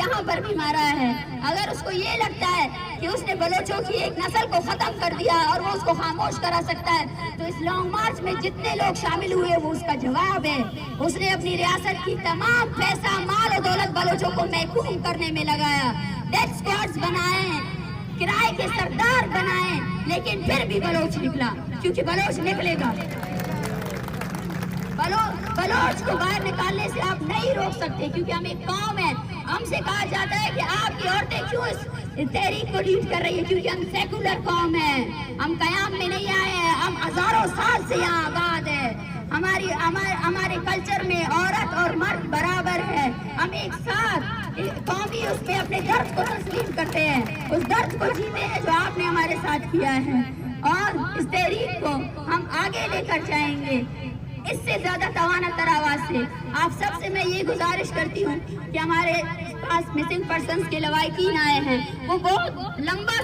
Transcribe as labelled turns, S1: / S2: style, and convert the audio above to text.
S1: یہاں پر بھی مارا ہے. اگر اس کو یہ لگتا ہے کہ اس نے بلوچوں کی ایک نسل کو ختم کر دیا اور وہ اس کو خاموش کرا سکتا ہے, تو اس لانگ مارچ میں جتنے لوگ شامل ہوئے وہ اس کا جواب ہے. اس نے اپنی ریاست کی تمام پیسہ, مال و دولت بلوچوں کو محکوم کرنے میں لگایا. ڈیتھ اسکواڈز بنائے, کرائے کے سردار بنائے, لیکن پھر بھی بلوچ نکلا, کیونکہ بلوچ نکلے گا. بلوچ کو باہر نکالنے سے آپ نہیں روک سکتے, کیونکہ ہم ایک قوم ہے. ہم سے کہا جاتا ہے کہ آپ کی عورتیں کیوں اس تحریک کو لیڈ کر رہی ہے, کیونکہ ہم سیکولر قوم ہیں, ہم قیام میں نہیں آئے ہیں, ہم ہزاروں سال سے یہاں آباد ہے. ہمارے کلچر میں عورت اور مرد برابر ہے. ہم ایک ساتھ قومی اس میں اپنے درد کو تسلیم کرتے ہیں, اس درد کو جیتے ہیں جو آپ نے ہمارے ساتھ کیا ہے, اور اس تحریک کو ہم آگے لے کر جائیں گے اس سے زیادہ توانا تر آواز سے. آپ سب سے میں یہ گزارش کرتی ہوں کہ ہمارے پاس مسنگ پرسنز کے لواحقین آئے ہیں, وہ بہت لمبا